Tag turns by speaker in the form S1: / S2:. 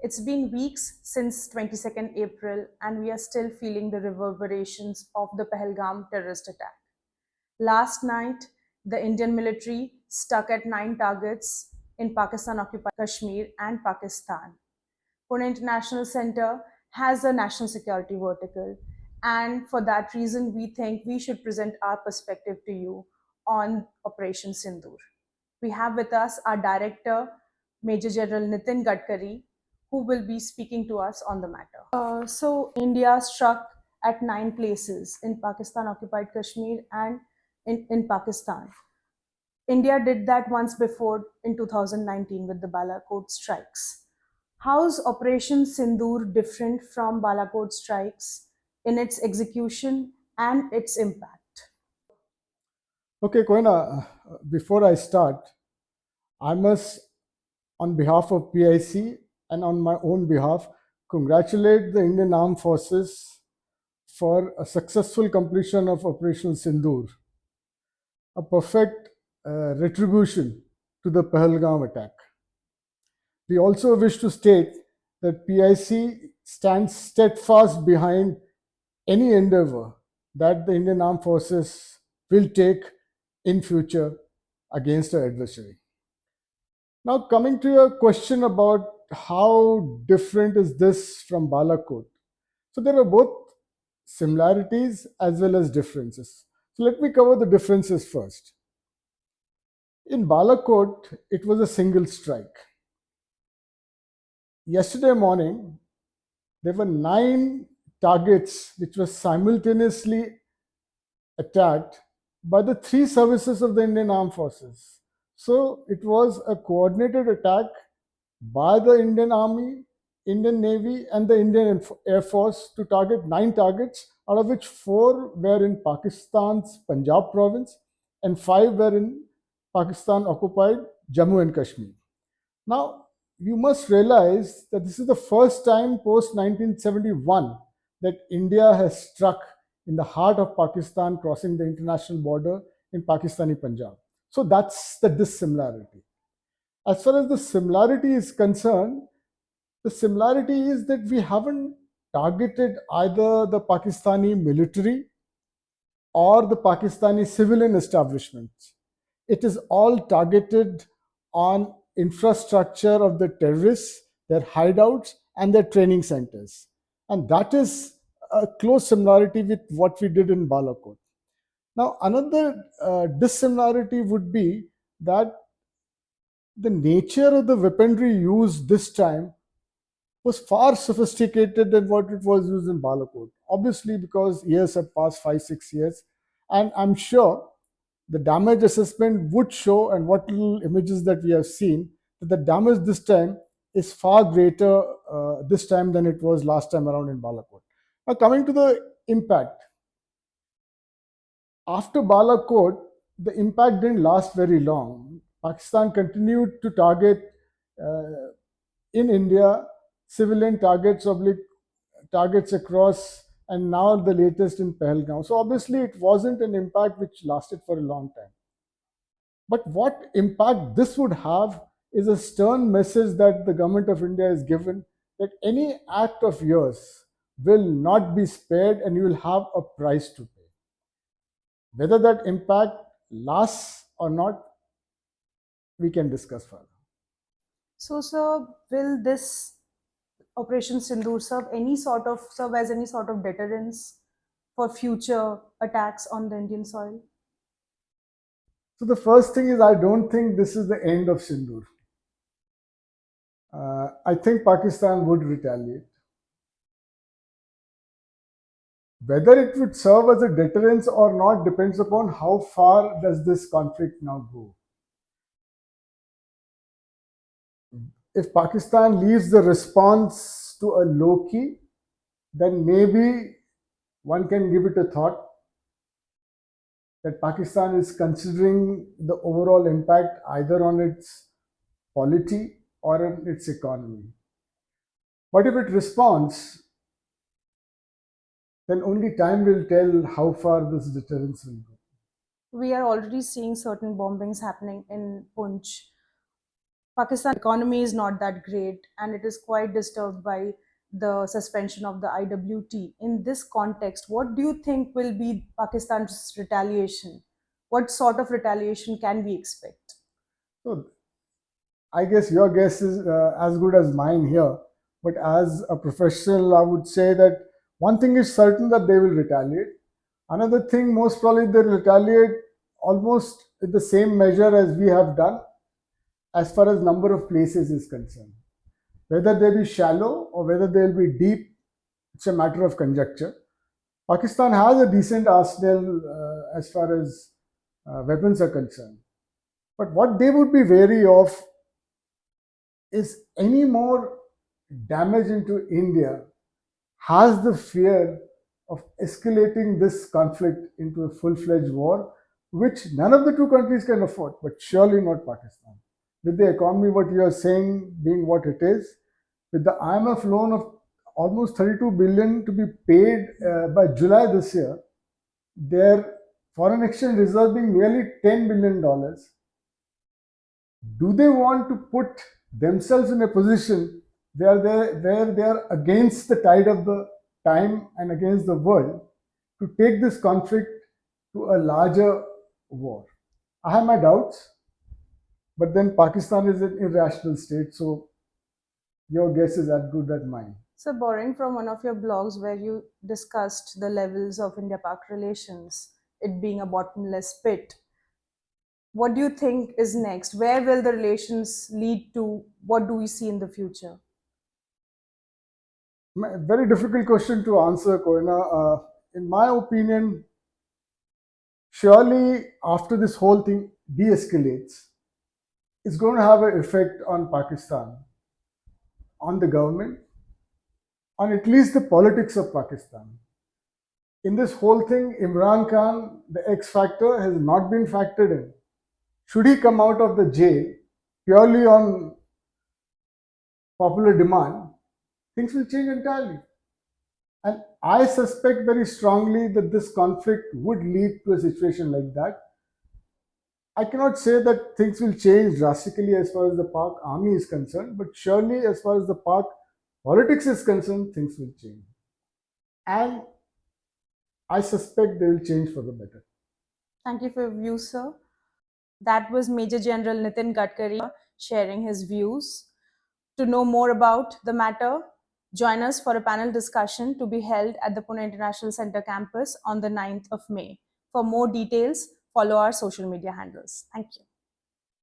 S1: It's been weeks since 22nd April, and we are still feeling the reverberations of the Pahalgam terrorist attack. Last night, the Indian military struck at 9 targets in Pakistan occupied Kashmir and Pakistan. Pune International Centre has a national security vertical, and for that reason, we think we should present our perspective to you on Operation Sindoor. We have with us our director, Major General Nitin Gadkari, who will be speaking to us on the matter. India struck at 9 places in Pakistan occupied Kashmir and in Pakistan. India did that once before in 2019 with the Balakot strikes. How's Operation Sindoor different from Balakot strikes in its execution and its impact?
S2: Okay, Koena, before I start, I must, on behalf of PIC and on my own behalf, congratulate the Indian Armed Forces for a successful completion of Operation Sindoor, a perfect retribution to the Pahalgam attack. We also wish to state that PIC stands steadfast behind any endeavor that the Indian Armed Forces will take in future against our adversary. Now, coming to your question about how different is this from Balakot. So there are both similarities as well as differences. So let me cover the differences first. In Balakot, it was a single strike. Yesterday morning, there were 9 targets which were simultaneously attacked by the 3 services of the Indian Armed Forces. So it was a coordinated attack by the Indian Army, Indian Navy, and the Indian Air Force to target 9 targets, out of which 4 were in Pakistan's Punjab province and 5 were in Pakistan occupied Jammu and Kashmir. Now, you must realize that this is the first time post 1971 that India has struck in the heart of Pakistan, crossing the international border in Pakistani Punjab. So that's the dissimilarity. As far as the similarity is concerned, the similarity is that we haven't targeted either the Pakistani military or the Pakistani civilian establishments. It is all targeted on infrastructure of the terrorists, their hideouts, and their training centers. And that is a close similarity with what we did in Balakot. Now, another dissimilarity would be that the nature of the weaponry used this time was far sophisticated than what it was used in Balakot. Obviously, because years have passed, 5-6 years, and I'm sure the damage assessment would show, and what little images that we have seen, that the damage this time is far greater this time than it was last time around in Balakot. Now, coming to the impact. After Balakot, the impact didn't last very long. Pakistan continued to target in India civilian targets, targets across, and now the latest in Pahalgam. So obviously it wasn't an impact which lasted for a long time. But what impact this would have is a stern message that the government of India has given, that any act of yours will not be spared and you will have a price to pay. Whether that impact lasts or not, we can discuss further.
S1: So, sir, will this Operation Sindoor serve as any sort of deterrence for future attacks on the Indian soil?
S2: So the first thing is, I don't think this is the end of Sindoor. I think Pakistan would retaliate. Whether it would serve as a deterrence or not depends upon how far does this conflict now go. If Pakistan leaves the response to a low key, then maybe one can give it a thought that Pakistan is considering the overall impact either on its polity or on its economy. But if it responds, then only time will tell how far this deterrence will go.
S1: We are already seeing certain bombings happening in Pune. Pakistan economy is not that great and it is quite disturbed by the suspension of the IWT. In this context, what do you think will be Pakistan's retaliation? What sort of retaliation can we expect?
S2: So I guess your guess is as good as mine here. But as a professional, I would say that one thing is certain that they will retaliate. Another thing, most probably, they'll retaliate almost in the same measure as we have done as far as number of places is concerned. Whether they be shallow or whether they'll be deep, it's a matter of conjecture. Pakistan has a decent arsenal as far as weapons are concerned. But what they would be wary of is any more damage into India has the fear of escalating this conflict into a full-fledged war, which none of the two countries can afford, but surely not Pakistan. With the economy, what you are saying being what it is, with the IMF loan of almost 32 billion to be paid by July this year, their foreign exchange reserve being nearly $10 billion, do they want to put themselves in a position where they are against the tide of the time and against the world to take this conflict to a larger war? I have my doubts, but then Pakistan is an irrational state, so your guess is as good as mine.
S1: So, borrowing from one of your blogs where you discussed the levels of India Pak relations, it being a bottomless pit, what do you think is next? Where will the relations lead to? What do we see in the future?
S2: Very difficult question to answer, Koena. In my opinion, surely after this whole thing de escalates, it's going to have an effect on Pakistan, on the government, on at least the politics of Pakistan. In this whole thing, Imran Khan, the X factor, has not been factored in. Should he come out of the jail purely on popular demand, things will change entirely. And I suspect very strongly that this conflict would lead to a situation like that. I cannot say that things will change drastically as far as the Pak army is concerned, but surely as far as the Pak politics is concerned, things will change. And I suspect they will change for the better.
S1: Thank you for your views, sir. That was Major General Nitin Gadkari sharing his views. To know more about the matter, join us for a panel discussion to be held at the Pune International Centre campus on the 9th of May. For more details, follow our social media handles. Thank you.